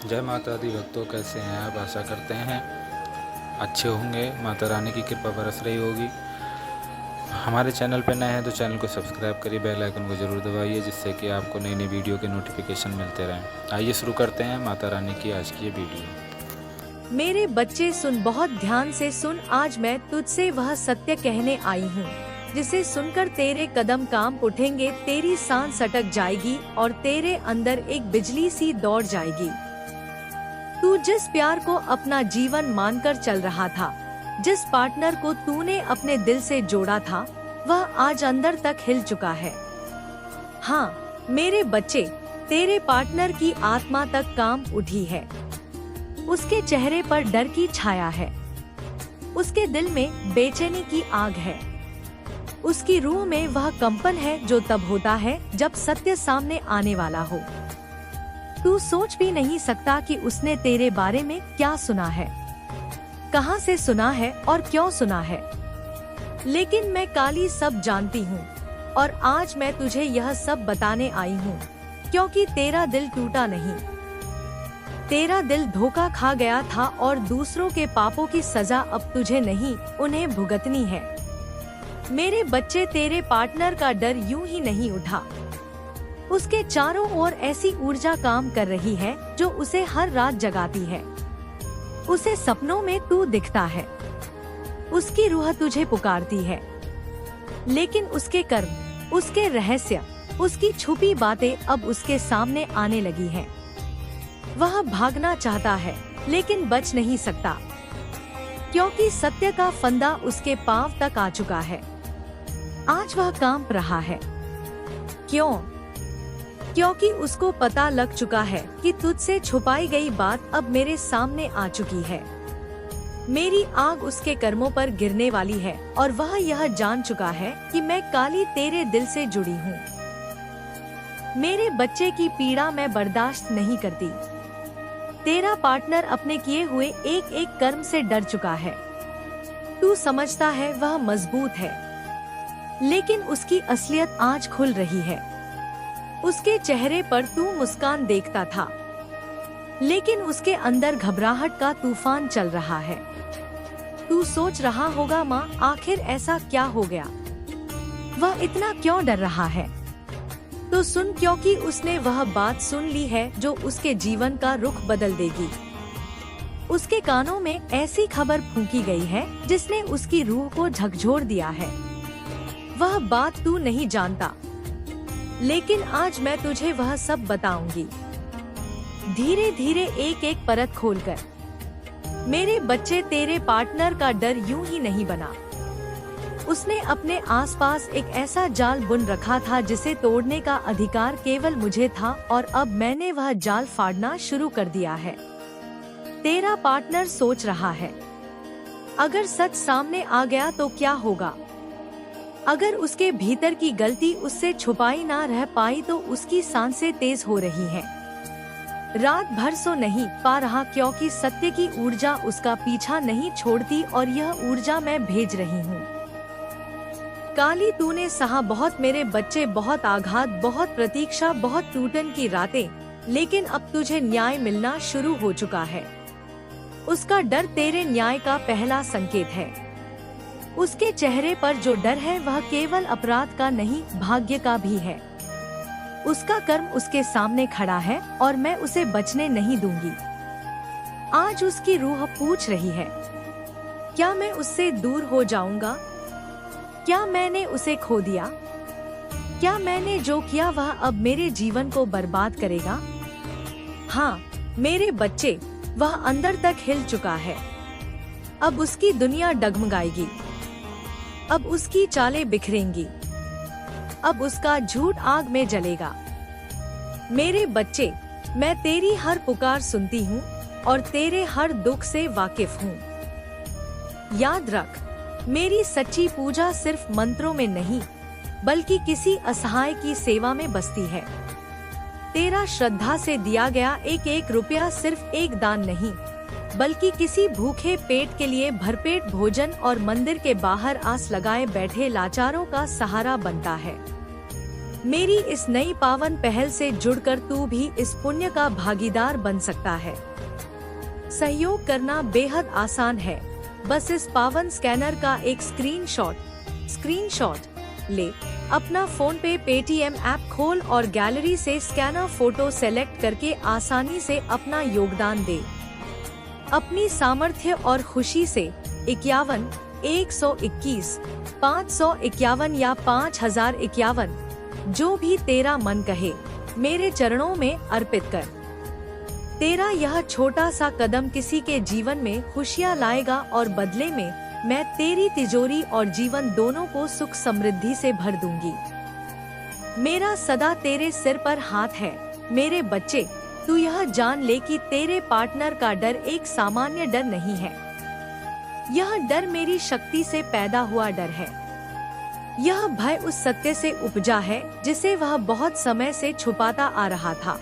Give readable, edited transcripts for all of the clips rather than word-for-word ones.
जय माता दी भक्तों, कैसे हैं आप? आशा करते हैं अच्छे होंगे। माता रानी की कृपा बरस रही होगी। हमारे चैनल पर नए हैं तो चैनल को सब्सक्राइब करिए, बेल आइकन को ज़रूर दबाइए, जिससे कि आपको नई नई वीडियो के नोटिफिकेशन मिलते रहें। आइए शुरू करते हैं माता रानी की आज की ये वीडियो। मेरे बच्चे सुन, बहुत ध्यान से सुन। आज मैं तुझसे वह सत्य कहने आई हूँ जिसे सुनकर तेरे कदम कांप उठेंगे, तेरी सांस सटक जाएगी और तेरे अंदर एक बिजली सी दौड़ जाएगी। तू जिस प्यार को अपना जीवन मानकर चल रहा था, जिस पार्टनर को तूने अपने दिल से जोड़ा था, वह आज अंदर तक हिल चुका है। हाँ मेरे बच्चे, तेरे पार्टनर की आत्मा तक कांप उठी है। उसके चेहरे पर डर की छाया है, उसके दिल में बेचैनी की आग है, उसकी रूह में वह कंपन है जो तब होता है जब सत्य सामने आने वाला हो। तू सोच भी नहीं सकता कि उसने तेरे बारे में क्या सुना है, कहां से सुना है और क्यों सुना है। लेकिन मैं काली सब जानती हूँ और आज मैं तुझे यह सब बताने आई हूँ, क्योंकि तेरा दिल टूटा नहीं। तेरा दिल धोखा खा गया था और दूसरों के पापों की सजा अब तुझे नहीं, उन्हें भुगतनी है। मेरे बच्चे, तेरे पार्टनर का डर यूं ही नहीं उठा। उसके चारों ओर ऐसी ऊर्जा काम कर रही है जो उसे हर रात जगाती है। उसे सपनों में तू दिखता है, उसकी रूह तुझे पुकारती है। लेकिन उसके कर्म, उसके रहस्य, उसकी छुपी बातें अब उसके सामने आने लगी हैं। वह भागना चाहता है लेकिन बच नहीं सकता, क्योंकि सत्य का फंदा उसके पांव तक आ चुका है। आज वह कांप रहा है। क्यों? क्योंकि उसको पता लग चुका है कि तुझसे छुपाई गई बात अब मेरे सामने आ चुकी है। मेरी आग उसके कर्मों पर गिरने वाली है और वह यह जान चुका है कि मैं काली तेरे दिल से जुड़ी हूँ। मेरे बच्चे की पीड़ा मैं बर्दाश्त नहीं करती। तेरा पार्टनर अपने किए हुए एक एक कर्म से डर चुका है। तू समझता है वह मजबूत है, लेकिन उसकी असलियत आज खुल रही है। उसके चेहरे पर तू मुस्कान देखता था, लेकिन उसके अंदर घबराहट का तूफान चल रहा है। तू सोच रहा होगा, माँ आखिर ऐसा क्या हो गया, वह इतना क्यों डर रहा है? तो सुन, क्योंकि उसने वह बात सुन ली है जो उसके जीवन का रुख बदल देगी। उसके कानों में ऐसी खबर फूंकी गई है जिसने उसकी रूह को झकझोर दिया है। वह बात तू नहीं जानता, लेकिन आज मैं तुझे वह सब बताऊंगी, धीरे धीरे एक एक परत खोलकर। मेरे बच्चे, तेरे पार्टनर का डर यूं ही नहीं बना। उसने अपने आसपास एक ऐसा जाल बुन रखा था जिसे तोड़ने का अधिकार केवल मुझे था, और अब मैंने वह जाल फाड़ना शुरू कर दिया है। तेरा पार्टनर सोच रहा है, अगर सच सामने आ गया तो क्या होगा? अगर उसके भीतर की गलती उससे छुपाई ना रह पाई तो उसकी सांसें तेज हो रही हैं। रात भर सो नहीं पा रहा, क्योंकि सत्य की ऊर्जा उसका पीछा नहीं छोड़ती और यह ऊर्जा मैं भेज रही हूँ। काली, तूने सहा बहुत मेरे बच्चे, बहुत आघात, बहुत प्रतीक्षा, बहुत टूटन की रातें, लेकिन अब तुझे न्याय मिलना शुरू हो चुका है। उसका डर तेरे न्याय का पहला संकेत है। उसके चेहरे पर जो डर है वह केवल अपराध का नहीं, भाग्य का भी है। उसका कर्म उसके सामने खड़ा है और मैं उसे बचने नहीं दूंगी। आज उसकी रूह पूछ रही है, क्या मैं उससे दूर हो जाऊंगा? क्या मैंने उसे खो दिया? क्या मैंने जो किया वह अब मेरे जीवन को बर्बाद करेगा? हाँ मेरे बच्चे, वह अंदर तक हिल चुका है। अब उसकी दुनिया डगमगाएगी, अब उसकी चालें बिखरेंगी, अब उसका झूठ आग में जलेगा। मेरे बच्चे, मैं तेरी हर पुकार सुनती हूँ और तेरे हर दुख से वाकिफ हूँ। याद रख, मेरी सच्ची पूजा सिर्फ मंत्रों में नहीं, बल्कि किसी असहाय की सेवा में बसती है। तेरा श्रद्धा से दिया गया एक एक रुपया सिर्फ एक दान नहीं, बल्कि किसी भूखे पेट के लिए भरपेट भोजन और मंदिर के बाहर आस लगाए बैठे लाचारों का सहारा बनता है। मेरी इस नई पावन पहल से जुड़कर तू भी इस पुण्य का भागीदार बन सकता है। सहयोग करना बेहद आसान है। बस इस पावन स्कैनर का एक स्क्रीनशॉट ले, अपना फोन पे पेटीएम ऐप खोल और गैलरी से स्कैनर फोटो सेलेक्ट करके आसानी से अपना योगदान दे। अपनी सामर्थ्य और खुशी से 51, 121, 551 या 5051, जो भी तेरा मन कहे, मेरे चरणों में अर्पित कर। तेरा यह छोटा सा कदम किसी के जीवन में खुशियाँ लाएगा और बदले में मैं तेरी तिजोरी और जीवन दोनों को सुख समृद्धि से भर दूंगी। मेरा सदा तेरे सिर पर हाथ है। मेरे बच्चे, तू यह जान ले कि तेरे पार्टनर का डर एक सामान्य डर नहीं है। यह डर मेरी शक्ति से पैदा हुआ डर है। यह भय उस सत्य से उपजा है जिसे वह बहुत समय से छुपाता आ रहा था।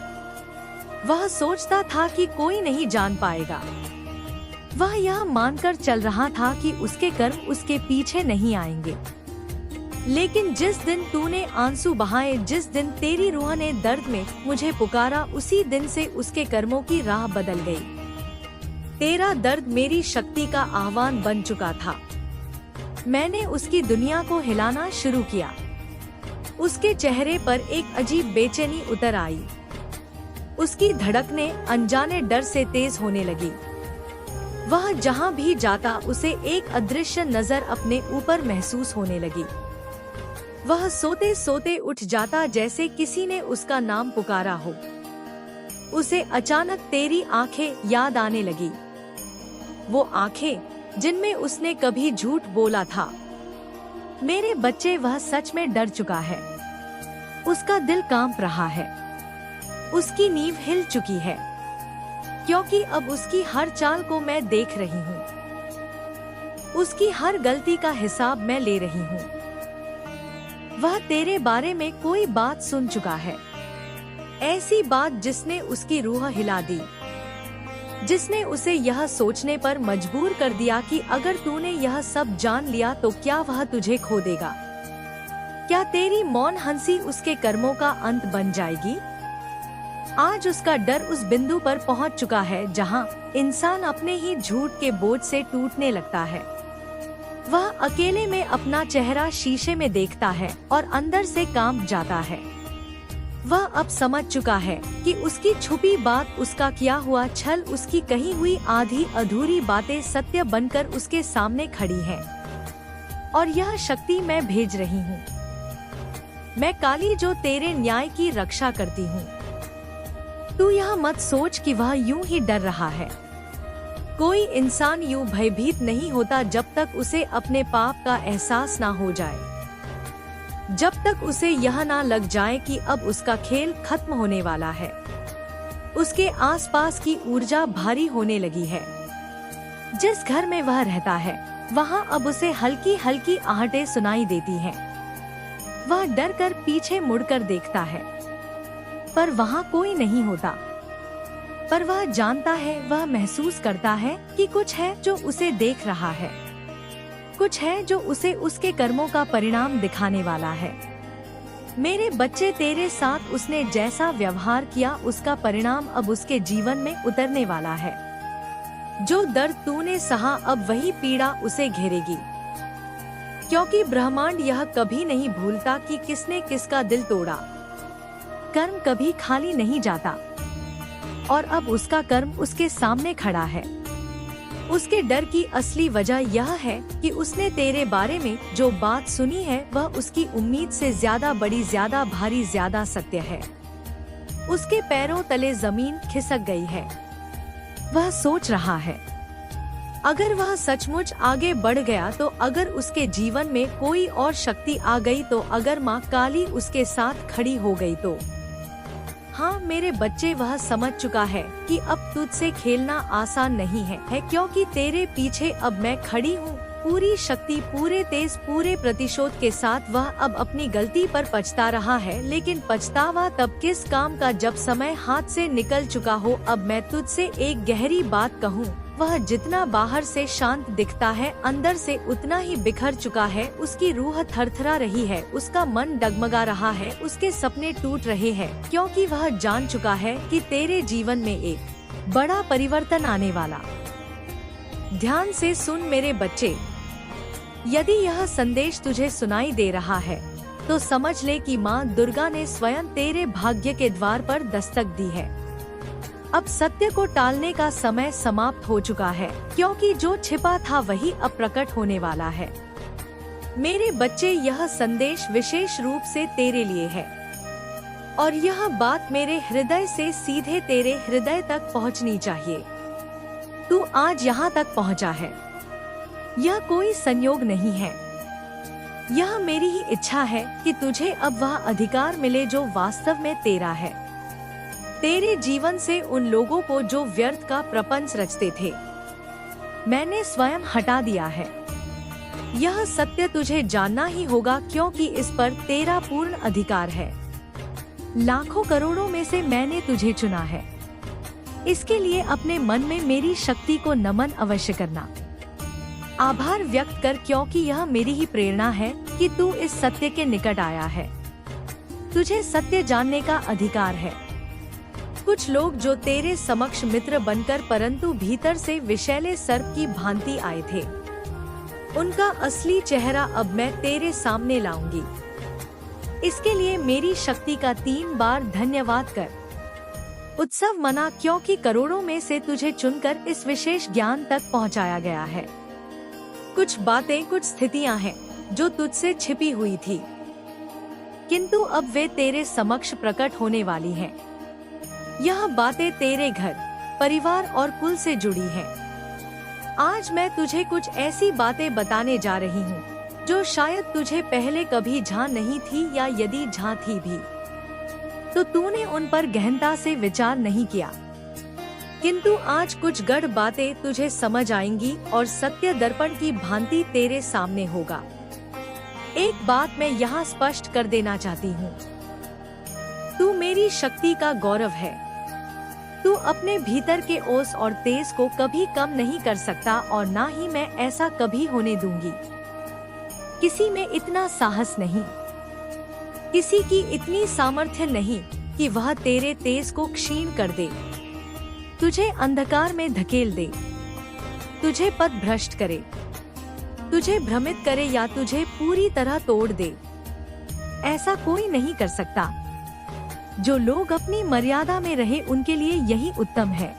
वह सोचता था कि कोई नहीं जान पाएगा। वह यह मानकर चल रहा था कि उसके कर्म उसके पीछे नहीं आएंगे। लेकिन जिस दिन तूने आंसू बहाए, जिस दिन तेरी रूह ने दर्द में मुझे पुकारा, उसी दिन से उसके कर्मों की राह बदल गई। तेरा दर्द मेरी शक्ति का आह्वान बन चुका था। मैंने उसकी दुनिया को हिलाना शुरू किया। उसके चेहरे पर एक अजीब बेचैनी उतर आई। उसकी धड़कनें अनजाने डर से तेज होने लगी। वह जहाँ भी जाता उसे एक अदृश्य नजर अपने ऊपर महसूस होने लगी। वह सोते सोते उठ जाता जैसे किसी ने उसका नाम पुकारा हो। उसे अचानक तेरी आंखें याद आने लगी, वो आंखें जिनमें उसने कभी झूठ बोला था। मेरे बच्चे, वह सच में डर चुका है। उसका दिल कांप रहा है। उसकी नींव हिल चुकी है, क्योंकि अब उसकी हर चाल को मैं देख रही हूँ। उसकी हर गलती का हिसाब मैं ले रही हूँ। वह तेरे बारे में कोई बात सुन चुका है, ऐसी बात जिसने उसकी रूह हिला दी, जिसने उसे यह सोचने पर मजबूर कर दिया कि अगर तूने यह सब जान लिया तो क्या वह तुझे खो देगा? क्या तेरी मौन हंसी उसके कर्मों का अंत बन जाएगी? आज उसका डर उस बिंदु पर पहुंच चुका है जहां इंसान अपने ही झूठ के बोझ से टूटने लगता है। वह अकेले में अपना चेहरा शीशे में देखता है और अंदर से कांप जाता है। वह अब समझ चुका है कि उसकी छुपी बात, उसका किया हुआ छल, उसकी कही हुई आधी अधूरी बातें सत्य बनकर उसके सामने खड़ी हैं। और यह शक्ति मैं भेज रही हूँ। मैं काली जो तेरे न्याय की रक्षा करती हूँ। तू यह मत सोच कि वह यूं ही डर रहा है। कोई इंसान यूं भयभीत नहीं होता जब तक उसे अपने पाप का एहसास ना हो जाए, जब तक उसे यह ना लग जाए कि अब उसका खेल खत्म होने वाला है। उसके आसपास की ऊर्जा भारी होने लगी है। जिस घर में वह रहता है वहाँ अब उसे हल्की हल्की आहटें सुनाई देती हैं। वह डर कर पीछे मुड़कर देखता है, पर वहाँ कोई नहीं होता। पर वह जानता है, वह महसूस करता है कि कुछ है जो उसे देख रहा है, कुछ है जो उसे उसके कर्मों का परिणाम दिखाने वाला है। मेरे बच्चे, तेरे साथ उसने जैसा व्यवहार किया उसका परिणाम अब उसके जीवन में उतरने वाला है। जो दर्द तूने सहा अब वही पीड़ा उसे घेरेगी, क्योंकि ब्रह्मांड यह कभी नहीं भूलता कि किसने किसका दिल तोड़ा। कर्म कभी खाली नहीं जाता और अब उसका कर्म उसके सामने खड़ा है। उसके डर की असली वजह यह है कि उसने तेरे बारे में जो बात सुनी है वह उसकी उम्मीद से ज्यादा बड़ी, ज्यादा भारी, ज्यादा सत्य है। उसके पैरों तले जमीन खिसक गई है। वह सोच रहा है, अगर वह सचमुच आगे बढ़ गया तो, अगर उसके जीवन में कोई और शक्ति आ गई तो, अगर माँ काली उसके साथ खड़ी हो गई तो। हाँ मेरे बच्चे, वह समझ चुका है कि अब तुझसे खेलना आसान नहीं है, क्योंकि तेरे पीछे अब मैं खड़ी हूँ पूरी शक्ति, पूरे तेज, पूरे प्रतिशोध के साथ। वह अब अपनी गलती पर पछता रहा है, लेकिन पछतावा तब किस काम का जब समय हाथ से निकल चुका हो। अब मैं तुझसे एक गहरी बात कहूँ, वह जितना बाहर से शांत दिखता है अंदर से उतना ही बिखर चुका है। उसकी रूह थरथरा रही है, उसका मन डगमगा रहा है, उसके सपने टूट रहे हैं, क्योंकि वह जान चुका है कि तेरे जीवन में एक बड़ा परिवर्तन आने वाला। ध्यान से सुन मेरे बच्चे, यदि यह संदेश तुझे सुनाई दे रहा है तो समझ ले कि माँ दुर्गा ने स्वयं तेरे भाग्य के द्वार पर दस्तक दी है। अब सत्य को टालने का समय समाप्त हो चुका है, क्योंकि जो छिपा था वही अब प्रकट होने वाला है। मेरे बच्चे, यह संदेश विशेष रूप से तेरे लिए है और यह बात मेरे हृदय से सीधे तेरे हृदय तक पहुंचनी चाहिए। तू आज यहाँ तक पहुँचा है, यह कोई संयोग नहीं है। यह मेरी ही इच्छा है कि तुझे अब वह अधिकार मिले जो वास्तव में तेरा है। तेरे जीवन से उन लोगों को जो व्यर्थ का प्रपंच रचते थे, मैंने स्वयं हटा दिया है। यह सत्य तुझे जानना ही होगा, क्योंकि इस पर तेरा पूर्ण अधिकार है। लाखों करोड़ों में से मैंने तुझे चुना है। इसके लिए अपने मन में मेरी शक्ति को नमन अवश्य करना, आभार व्यक्त कर, क्योंकि यह मेरी ही प्रेरणा है कि तू इस सत्य के निकट आया है। तुझे सत्य जानने का अधिकार है। कुछ लोग जो तेरे समक्ष मित्र बनकर परंतु भीतर से विषैले सर्प की भांति आए थे, उनका असली चेहरा अब मैं तेरे सामने लाऊंगी। इसके लिए मेरी शक्ति का 3 बार धन्यवाद कर। उत्सव मना, क्योंकि करोड़ों में से तुझे चुनकर इस विशेष ज्ञान तक पहुंचाया गया है। कुछ बातें, कुछ स्थितियां हैं जो तुझसे छिपी हुई थी, किंतु अब वे तेरे समक्ष प्रकट होने वाली हैं। यह बातें तेरे घर, परिवार और कुल से जुड़ी हैं। आज मैं तुझे कुछ ऐसी बातें बताने जा रही हूँ जो शायद तुझे पहले कभी झां नहीं थी, या यदि झां थी भी तो तूने उन पर गहनता से विचार नहीं किया। किंतु आज कुछ गढ़ बातें तुझे समझ आएंगी और सत्य दर्पण की भांति तेरे सामने होगा। एक बात मैं यहाँ स्पष्ट कर देना चाहती हूँ, तू मेरी शक्ति का गौरव है। तू अपने भीतर के ओस और तेज को कभी कम नहीं कर सकता, और ना ही मैं ऐसा कभी होने दूंगी। किसी में इतना साहस नहीं, किसी की इतनी सामर्थ्य नहीं कि वह तेरे तेज को क्षीण कर दे, तुझे अंधकार में धकेल दे, तुझे पथ भ्रष्ट करे, तुझे भ्रमित करे या तुझे पूरी तरह तोड़ दे। ऐसा कोई नहीं कर सकता। जो लोग अपनी मर्यादा में रहे उनके लिए यही उत्तम है।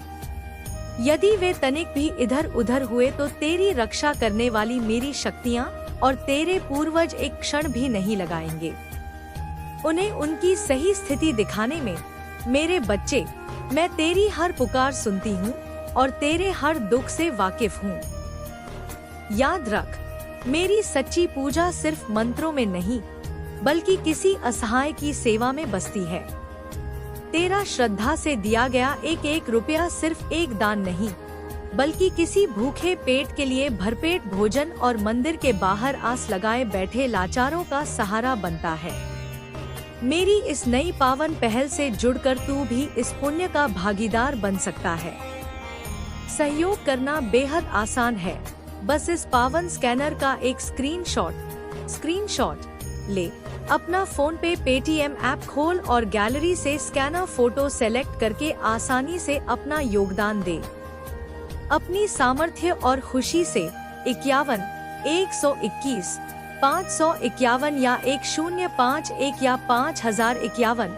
यदि वे तनिक भी इधर उधर हुए तो तेरी रक्षा करने वाली मेरी शक्तियाँ और तेरे पूर्वज एक क्षण भी नहीं लगाएंगे। उन्हें उनकी सही स्थिति दिखाने में, मेरे बच्चे, मैं तेरी हर पुकार सुनती हूँ और तेरे हर दुख से वाकिफ हूँ। याद रख, मेरी सच्ची पूजा सिर्फ मंत्रों में नहीं बल्कि किसी असहाय की सेवा में बसती है। तेरा श्रद्धा से दिया गया एक एक रुपया सिर्फ एक दान नहीं बल्कि किसी भूखे पेट के लिए भरपेट भोजन और मंदिर के बाहर आस लगाए बैठे लाचारों का सहारा बनता है। मेरी इस नई पावन पहल से जुड़कर तू भी इस पुण्य का भागीदार बन सकता है। सहयोग करना बेहद आसान है। बस इस पावन स्कैनर का एक स्क्रीनशॉट ले, अपना फोन पे पेटीएम ऐप खोल और गैलरी से स्कैनर फोटो सेलेक्ट करके आसानी से अपना योगदान दे। अपनी सामर्थ्य और खुशी से 51 121 551 या 1051 या 5051,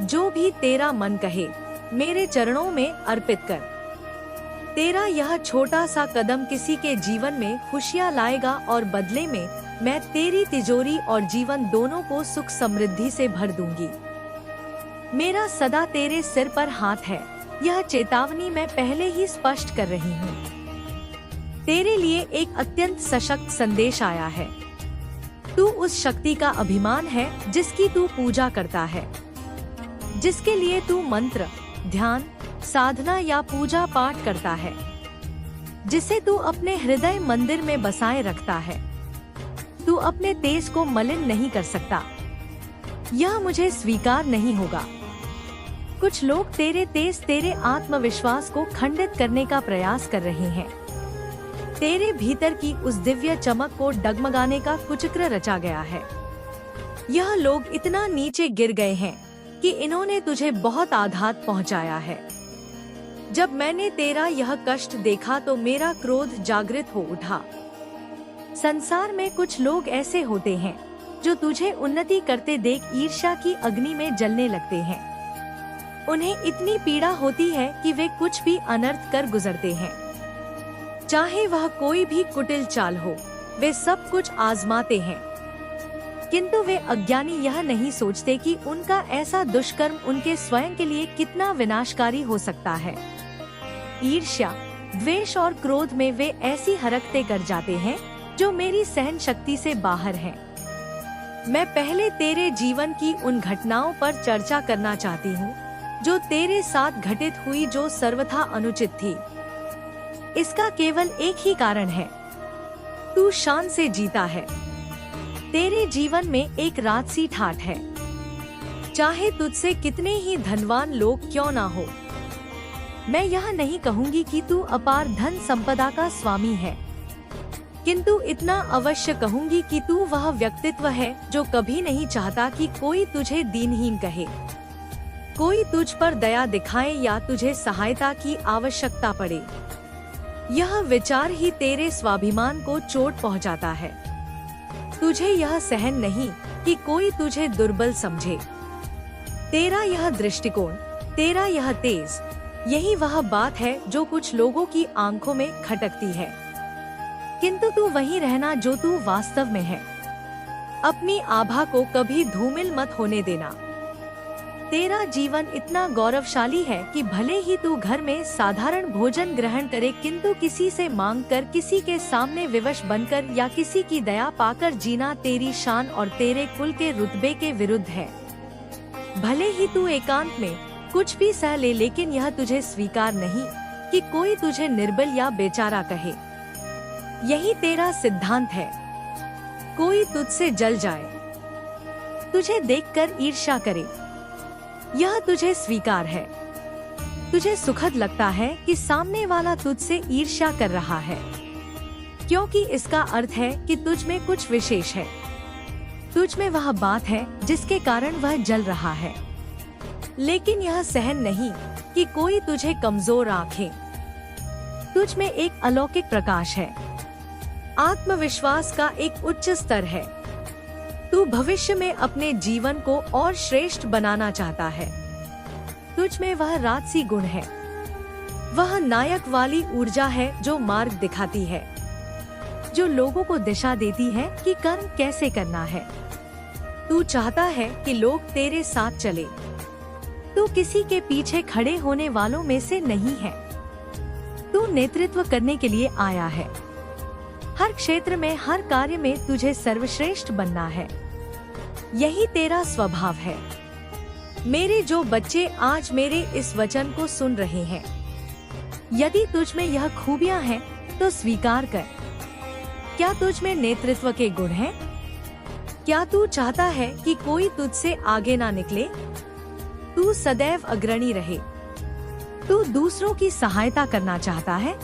जो भी तेरा मन कहे, मेरे चरणों में अर्पित कर। तेरा यह छोटा सा कदम किसी के जीवन में खुशियाँ लाएगा और बदले में मैं तेरी तिजोरी और जीवन दोनों को सुख समृद्धि से भर दूंगी। मेरा सदा तेरे सिर पर हाथ है, यह चेतावनी मैं पहले ही स्पष्ट कर रही हूँ। तेरे लिए एक अत्यंत सशक्त संदेश आया है। तू उस शक्ति का अभिमान है जिसकी तू पूजा करता है, जिसके लिए तू मंत्र, ध्यान, साधना या पूजा पाठ करता है, जिसे तू अपने हृदय मंदिर में बसाए रखता है। तू अपने तेज को मलिन नहीं कर सकता। यह मुझे स्वीकार नहीं होगा। कुछ लोग तेरे आत्मविश्वास को खंडित करने का प्रयास कर रहे हैं। तेरे भीतर की उस दिव्य चमक को डगमगाने का कुचक्र रचा गया है। यह लोग इतना नीचे गिर गए हैं कि इन्होंने तुझे बहुत आघात पहुंचाया है। जब मैंने तेरा यह कष्ट देखा तो मेरा क्रोध जागृत हो उठा। संसार में कुछ लोग ऐसे होते हैं जो तुझे उन्नति करते देख ईर्ष्या की अग्नि में जलने लगते हैं। उन्हें इतनी पीड़ा होती है कि वे कुछ भी अनर्थ कर गुजरते हैं। चाहे वह कोई भी कुटिल चाल हो, वे सब कुछ आजमाते हैं, किंतु वे अज्ञानी यह नहीं सोचते कि उनका ऐसा दुष्कर्म उनके स्वयं के लिए कितना विनाशकारी हो सकता है। ईर्ष्या, द्वेष और क्रोध में वे ऐसी हरकतें कर जाते हैं जो मेरी सहन शक्ति से बाहर हैं। मैं पहले तेरे जीवन की उन घटनाओं पर चर्चा करना चाहती हूँ जो तेरे साथ घटित हुई, जो सर्वथा अनुचित थी। इसका केवल एक ही कारण है, तू शान से जीता है। तेरे जीवन में एक राजसी ठाठ है, चाहे तुझसे कितने ही धनवान लोग क्यों ना हो। मैं यह नहीं कहूँगी कि तू अपार धन संपदा का स्वामी है, किंतु इतना अवश्य कहूँगी कि तू वह व्यक्तित्व है जो कभी नहीं चाहता कि कोई तुझे दीनहीन कहे, कोई तुझ पर दया दिखाए या तुझे सहायता की आवश्यकता पड़े। यह विचार ही तेरे स्वाभिमान को चोट पहुंचाता है। तुझे यह सहन नहीं कि कोई तुझे दुर्बल समझे। तेरा यह दृष्टिकोण, तेरा यह तेज, यही वह बात है जो कुछ लोगों की आंखों में खटकती है, किंतु तू वही रहना जो तू वास्तव में है। अपनी आभा को कभी धूमिल मत होने देना। तेरा जीवन इतना गौरवशाली है कि भले ही तू घर में साधारण भोजन ग्रहण करे, किंतु किसी से मांगकर, किसी के सामने विवश बनकर या किसी की दया पाकर जीना तेरी शान और तेरे कुल के रुतबे के विरुद्ध है। भले ही तू एकांत में कुछ भी सह ले, लेकिन यह तुझे स्वीकार नहीं कि कोई तुझे निर्बल या बेचारा कहे। यही तेरा सिद्धांत है। कोई तुझसे जल जाए, तुझे देखकर ईर्ष्या करे, यह तुझे स्वीकार है। तुझे सुखद लगता है कि सामने वाला तुझसे ईर्ष्या कर रहा है, क्योंकि इसका अर्थ है कि तुझ में कुछ विशेष है। तुझ में वह बात है जिसके कारण वह जल रहा है। लेकिन यह सहन नहीं कि कोई तुझे कमजोर आंके। तुझ में एक अलौकिक प्रकाश है, आत्मविश्वास का एक उच्च स्तर है। तू भविष्य में अपने जीवन को और श्रेष्ठ बनाना चाहता है। तुझ में वह राजसी गुण है, वह नायक वाली ऊर्जा है जो मार्ग दिखाती है, जो लोगों को दिशा देती है कि कर्म कैसे करना है। तू चाहता है कि लोग तेरे साथ चले। तू किसी के पीछे खड़े होने वालों में से नहीं है। तू नेतृत्व करने के लिए आया है। हर क्षेत्र में, हर कार्य में तुझे सर्वश्रेष्ठ बनना है। यही तेरा स्वभाव है। मेरे जो बच्चे आज मेरे इस वचन को सुन रहे हैं, यदि तुझ में यह खूबियां हैं तो स्वीकार कर। क्या तुझ में नेतृत्व के गुण हैं? क्या तू चाहता है कि कोई तुझसे आगे ना निकले? तू सदैव अग्रणी रहे। तू दूसरों की सहायता करना चाहता है,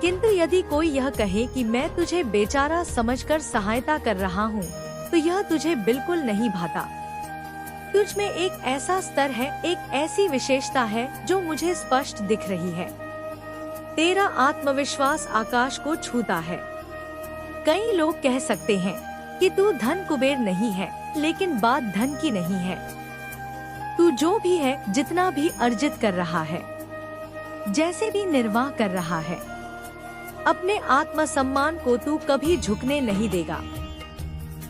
किंतु यदि कोई यह कहे कि मैं तुझे बेचारा समझकर सहायता कर रहा हूँ, तो यह तुझे बिल्कुल नहीं भाता। तुझ में एक ऐसा स्तर है, एक ऐसी विशेषता है जो मुझे स्पष्ट दिख रही है। तेरा आत्मविश्वास आकाश को छूता है। कई लोग कह सकते हैं कि तू धन कुबेर नहीं है, लेकिन बात धन की नहीं है। तू जो भी है, जितना भी अर्जित कर रहा है, जैसे भी निर्वाह कर रहा है, अपने आत्मसम्मान को तू कभी झुकने नहीं देगा।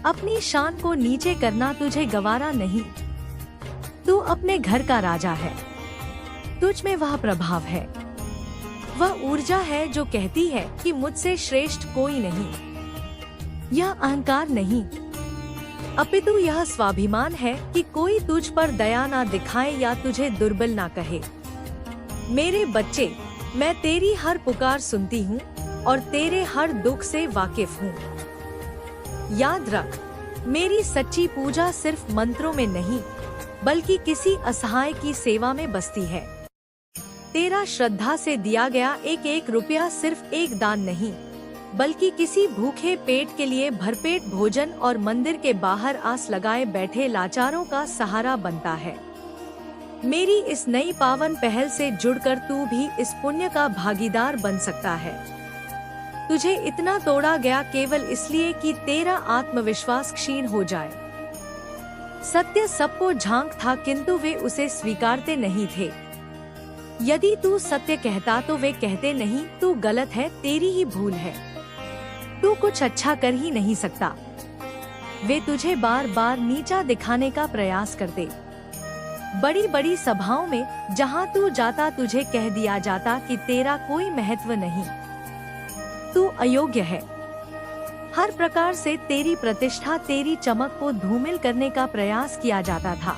अपनी शान को नीचे करना तुझे गवारा नहीं। तू अपने घर का राजा है। तुझ में वह प्रभाव है, वह ऊर्जा है जो कहती है कि मुझसे श्रेष्ठ कोई नहीं। यह अहंकार नहीं, अपितु यह स्वाभिमान है कि कोई तुझ पर दया ना दिखाए या तुझे दुर्बल ना कहे। मेरे बच्चे, मैं तेरी हर पुकार सुनती हूँ और तेरे हर दुख से वाकिफ हूँ। याद रख, मेरी सच्ची पूजा सिर्फ मंत्रों में नहीं, बल्कि किसी असहाय की सेवा में बसती है। तेरा श्रद्धा से दिया गया एक एक रुपया सिर्फ एक दान नहीं, बल्कि किसी भूखे पेट के लिए भरपेट भोजन और मंदिर के बाहर आस लगाए बैठे लाचारों का सहारा बनता है। मेरी इस नई पावन पहल से जुड़कर तू भी इस पुण्य का भागीदार बन सकता है। तुझे इतना तोड़ा गया केवल इसलिए कि तेरा आत्मविश्वास क्षीण हो जाए। सत्य सबको झांक था, किंतु वे उसे स्वीकारते नहीं थे। यदि तू सत्य कहता तो वे कहते नहीं, तू गलत है, तेरी ही भूल है, तू कुछ अच्छा कर ही नहीं सकता। वे तुझे बार बार नीचा दिखाने का प्रयास करते। बड़ी बड़ी सभाओं में जहां तू जाता तुझे कह दिया जाता कि तेरा कोई महत्व नहीं, तू अयोग्य है। हर प्रकार से तेरी प्रतिष्ठा, तेरी चमक को धूमिल करने का प्रयास किया जाता था।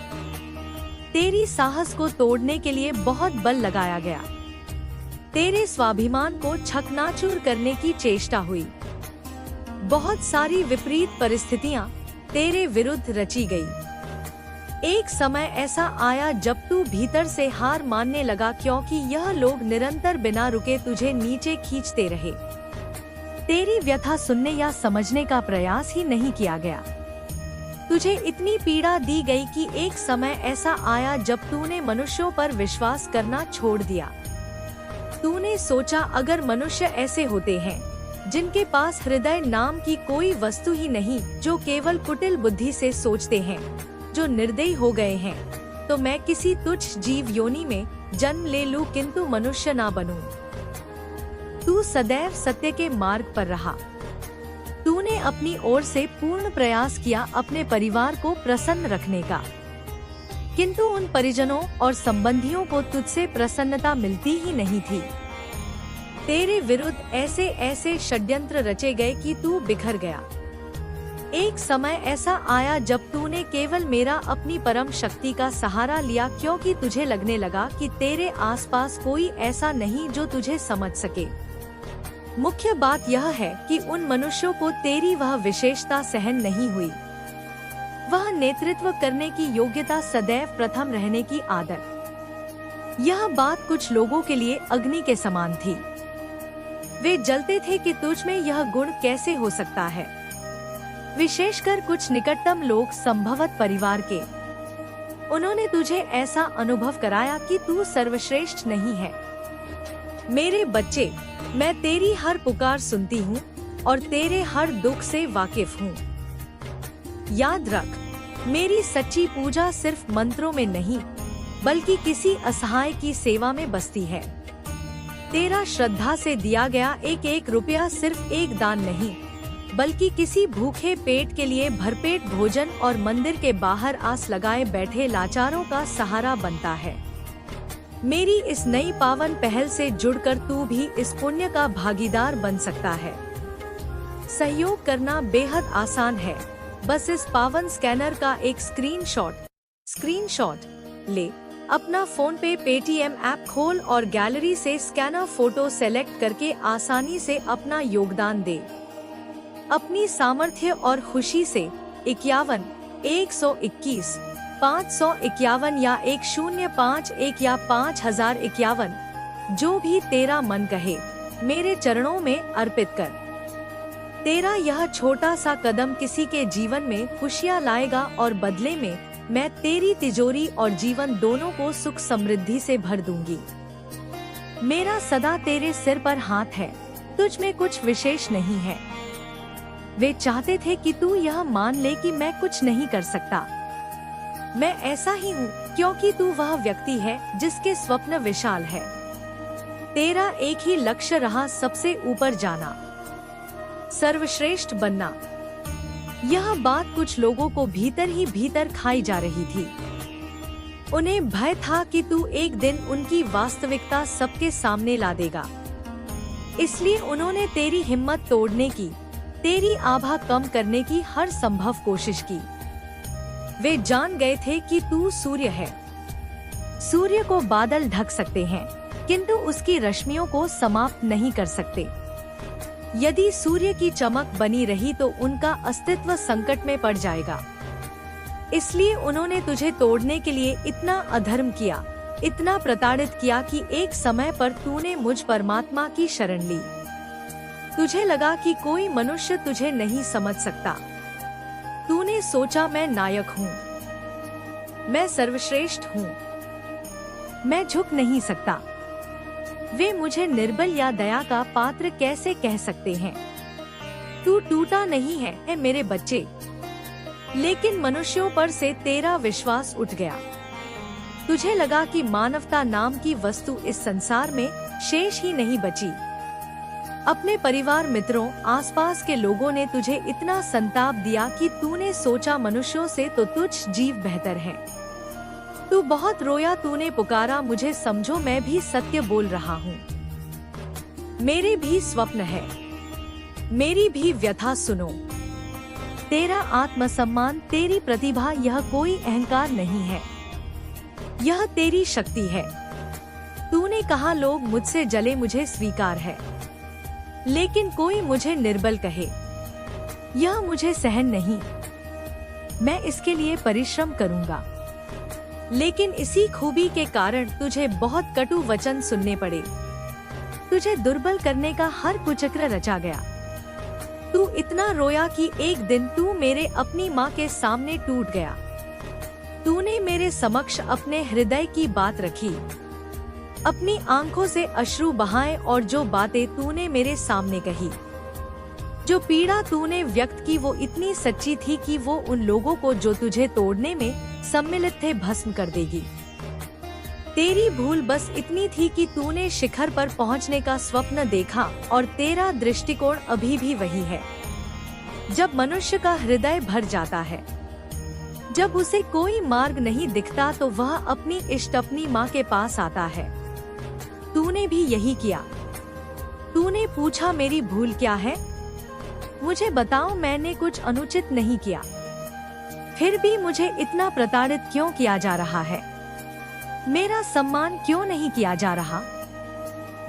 तेरी साहस को तोड़ने के लिए बहुत बल लगाया गया। तेरे स्वाभिमान को छकनाचूर करने की चेष्टा हुई। बहुत सारी विपरीत परिस्थितियां तेरे विरुद्ध रची गई। एक समय ऐसा आया जब तू भीतर से हार मानने लगा, क्योंकि यह लोग निरंतर बिना रुके तुझे नीचे खींचते रहे। तेरी व्यथा सुनने या समझने का प्रयास ही नहीं किया गया। तुझे इतनी पीड़ा दी गई कि एक समय ऐसा आया जब तूने मनुष्यों पर विश्वास करना छोड़ दिया। तूने सोचा, अगर मनुष्य ऐसे होते हैं जिनके पास हृदय नाम की कोई वस्तु ही नहीं, जो केवल कुटिल बुद्धि से सोचते हैं, जो निर्दयी हो गए हैं, तो मैं किसी तुच्छ जीव योनि में जन्म ले लूं, किंतु मनुष्य ना बनूं। तू सदैव सत्य के मार्ग पर रहा। तूने अपनी ओर से पूर्ण प्रयास किया अपने परिवार को प्रसन्न रखने का, किंतु उन परिजनों और संबंधियों को तुझसे प्रसन्नता मिलती ही नहीं थी। तेरे विरुद्ध ऐसे ऐसे षड्यंत्र रचे गए कि तू बिखर गया। एक समय ऐसा आया जब तूने केवल मेरा अपनी परम शक्ति का सहारा लिया, क्योंकि तुझे लगने लगा कि तेरे आसपास कोई ऐसा नहीं जो तुझे समझ सके। मुख्य बात यह है कि उन मनुष्यों को तेरी वह विशेषता सहन नहीं हुई, वह नेतृत्व करने की योग्यता, सदैव प्रथम रहने की आदत। यह बात कुछ लोगों के लिए अग्नि के समान थी। वे जलते थे कि तुझ में यह गुण कैसे हो सकता है। विशेषकर कुछ निकटतम लोग, संभवत परिवार के, उन्होंने तुझे ऐसा अनुभव कराया कि तू सर्वश्रेष्ठ नहीं है। मेरे बच्चे, मैं तेरी हर पुकार सुनती हूँ और तेरे हर दुख से वाकिफ हूँ। याद रख, मेरी सच्ची पूजा सिर्फ मंत्रों में नहीं, बल्कि किसी असहाय की सेवा में बसती है। तेरा श्रद्धा से दिया गया एक एक रुपया सिर्फ एक दान नहीं, बल्कि किसी भूखे पेट के लिए भरपेट भोजन और मंदिर के बाहर आस लगाए बैठे लाचारों का सहारा बनता है। मेरी इस नई पावन पहल से जुड़कर तू भी इस पुण्य का भागीदार बन सकता है। सहयोग करना बेहद आसान है। बस इस पावन स्कैनर का एक स्क्रीनशॉट ले, अपना फोन पे पेटीएम ऐप खोल और गैलरी से स्कैनर फोटो सेलेक्ट करके आसानी से अपना योगदान दे। अपनी सामर्थ्य और खुशी से 51 121 551 या 1051 या 5051, जो भी तेरा मन कहे, मेरे चरणों में अर्पित कर। तेरा यह छोटा सा कदम किसी के जीवन में खुशियाँ लाएगा और बदले में मैं तेरी तिजोरी और जीवन दोनों को सुख समृद्धि से भर दूंगी। मेरा सदा तेरे सिर पर हाथ है, तुझ में कुछ विशेष नहीं है। वे चाहते थे कि तू यह मान ले कि मैं कुछ नहीं कर सकता। मैं ऐसा ही हूँ, क्योंकि तू वह व्यक्ति है जिसके स्वप्न विशाल है। तेरा एक ही लक्ष्य रहा, सबसे ऊपर जाना, सर्वश्रेष्ठ बनना। यह बात कुछ लोगों को भीतर ही भीतर खाई जा रही थी। उन्हें भय था कि तू एक दिन उनकी वास्तविकता सबके सामने ला देगा। इसलिए उन्होंने तेरी हिम्मत तोड़ने की, तेरी आभा कम करने की हर संभव कोशिश की। वे जान गए थे कि तू सूर्य है। सूर्य को बादल ढक सकते हैं, किंतु उसकी रश्मियों को समाप्त नहीं कर सकते। यदि सूर्य की चमक बनी रही तो उनका अस्तित्व संकट में पड़ जाएगा। इसलिए उन्होंने तुझे तोड़ने के लिए इतना अधर्म किया, इतना प्रताड़ित किया कि एक समय पर तूने मुझ परमात्मा की शरण ली। तुझे लगा कि कोई मनुष्य तुझे नहीं समझ सकता। तूने सोचा मैं नायक हूँ, मैं सर्वश्रेष्ठ हूँ, मैं झुक नहीं सकता। वे मुझे निर्बल या दया का पात्र कैसे कह सकते हैं? तू टूटा नहीं है मेरे बच्चे, लेकिन मनुष्यों पर से तेरा विश्वास उठ गया। तुझे लगा कि मानवता नाम की वस्तु इस संसार में शेष ही नहीं बची। अपने परिवार, मित्रों, आसपास के लोगों ने तुझे इतना संताप दिया कि तूने सोचा मनुष्यों से तो तुझ जीव बेहतर है। तू बहुत रोया, तूने पुकारा, मुझे समझो, मैं भी सत्य बोल रहा हूँ। मेरे भी स्वप्न है, मेरी भी व्यथा सुनो। तेरा आत्मसम्मान, तेरी प्रतिभा, यह कोई अहंकार नहीं है, यह तेरी शक्ति है। तूने कहा लोग मुझसे जले, मुझे स्वीकार है, लेकिन कोई मुझे निर्बल कहे, यह मुझे सहन नहीं। मैं इसके लिए परिश्रम करूंगा, लेकिन इसी खूबी के कारण तुझे बहुत कटु वचन सुनने पड़े। तुझे दुर्बल करने का हर कुचक्र रचा गया। तू इतना रोया कि एक दिन तू मेरे अपनी माँ के सामने टूट गया। तूने मेरे समक्ष अपने हृदय की बात रखी, अपनी आंखों से अश्रु बहाए, और जो बातें तूने मेरे सामने कही, जो पीड़ा तूने व्यक्त की, वो इतनी सच्ची थी कि वो उन लोगों को जो तुझे तोड़ने में सम्मिलित थे भस्म कर देगी। तेरी भूल बस इतनी थी कि तूने शिखर पर पहुंचने का स्वप्न देखा, और तेरा दृष्टिकोण अभी भी वही है। जब मनुष्य का हृदय भर जाता है, जब उसे कोई मार्ग नहीं दिखता, तो वह अपनी इष्ट, अपनी माँ के पास आता है। तूने भी यही किया। तूने पूछा मेरी भूल क्या है? मुझे बताओ, मैंने कुछ अनुचित नहीं किया, फिर भी मुझे इतना प्रताड़ित क्यों किया जा रहा है? मेरा सम्मान क्यों नहीं किया जा रहा?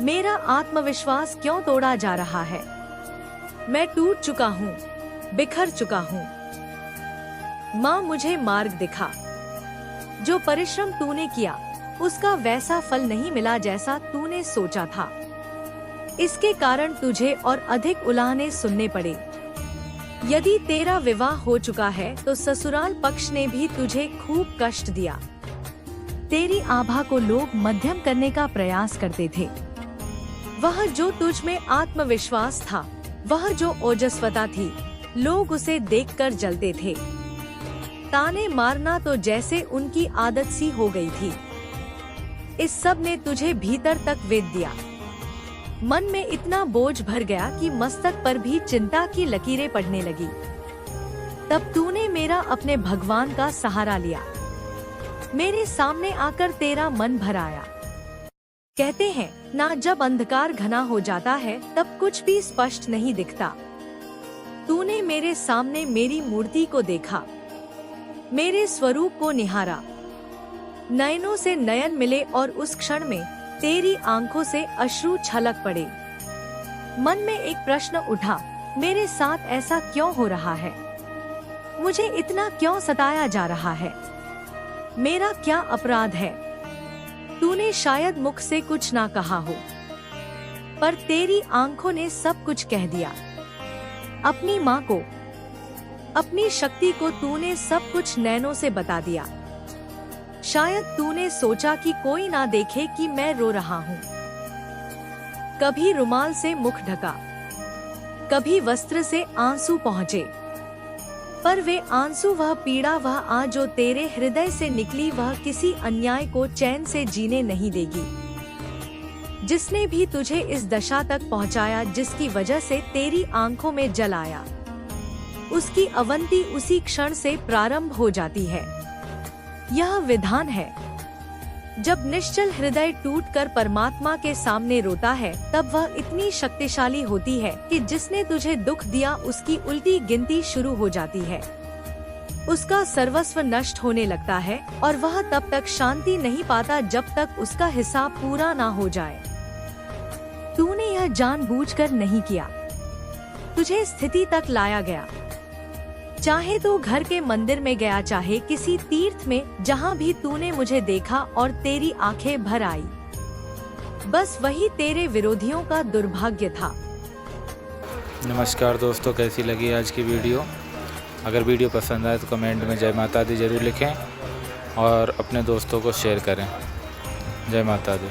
मेरा आत्मविश्वास क्यों तोड़ा जा रहा है? मैं टूट चुका हूँ, बिखर चुका हूँ। माँ, मुझे मार्ग दिखा। जो परिश्रम तूने किया, उसका वैसा फल नहीं मिला जैसा तूने सोचा था। इसके कारण तुझे और अधिक उलाहने सुनने पड़े। यदि तेरा विवाह हो चुका है तो ससुराल पक्ष ने भी तुझे खूब कष्ट दिया। तेरी आभा को लोग मध्यम करने का प्रयास करते थे। वह जो तुझ में आत्मविश्वास था, वह जो ओजस्वता थी, लोग उसे देखकर जलते थे। ताने मारना तो जैसे उनकी आदत सी हो गई थी। इस सब ने तुझे भीतर तक वेध दिया। मन में इतना बोझ भर गया कि मस्तक पर भी चिंता की लकीरें पड़ने लगी। तब तूने मेरा अपने भगवान का सहारा लिया। मेरे सामने आकर तेरा मन भराया। कहते हैं ना, जब अंधकार घना हो जाता है तब कुछ भी स्पष्ट नहीं दिखता। तूने मेरे सामने मेरी मूर्ति को देखा, मेरे स्वरूप को निहारा। नयनों से नयन मिले और उस क्षण में तेरी आंखों से अश्रु छलक पड़े। मन में एक प्रश्न उठा, मेरे साथ ऐसा क्यों हो रहा है? मुझे इतना क्यों सताया जा रहा है? मेरा क्या अपराध है? तूने शायद मुख से कुछ ना कहा हो, पर तेरी आंखों ने सब कुछ कह दिया। अपनी माँ को, अपनी शक्ति को तूने सब कुछ नैनों से बता दिया। शायद तूने सोचा कि कोई ना देखे कि मैं रो रहा हूँ। कभी रुमाल से मुख ढका, कभी वस्त्र से आंसू पहुँचे, पर वे आंसू, वह पीड़ा, वह आह जो तेरे हृदय से निकली, वह किसी अन्याय को चैन से जीने नहीं देगी। जिसने भी तुझे इस दशा तक पहुँचाया, जिसकी वजह से तेरी आंखों में जल आया, उसकी अवंती उसी क्षण से प्रारंभ हो जाती है। यह विधान है। जब निश्चल हृदय टूटकर परमात्मा के सामने रोता है, तब वह इतनी शक्तिशाली होती है कि जिसने तुझे दुख दिया उसकी उल्टी गिनती शुरू हो जाती है। उसका सर्वस्व नष्ट होने लगता है और वह तब तक शांति नहीं पाता जब तक उसका हिसाब पूरा ना हो जाए। तूने यह जानबूझकर नहीं किया, तुझे स्थिति तक लाया गया। चाहे तू घर के मंदिर में गया, चाहे किसी तीर्थ में, जहाँ भी तूने मुझे देखा और तेरी आंखें भर आई, बस वही तेरे विरोधियों का दुर्भाग्य था। नमस्कार दोस्तों, कैसी लगी आज की वीडियो? अगर वीडियो पसंद आए तो कमेंट में जय माता दी जरूर लिखें और अपने दोस्तों को शेयर करें। जय माता दी।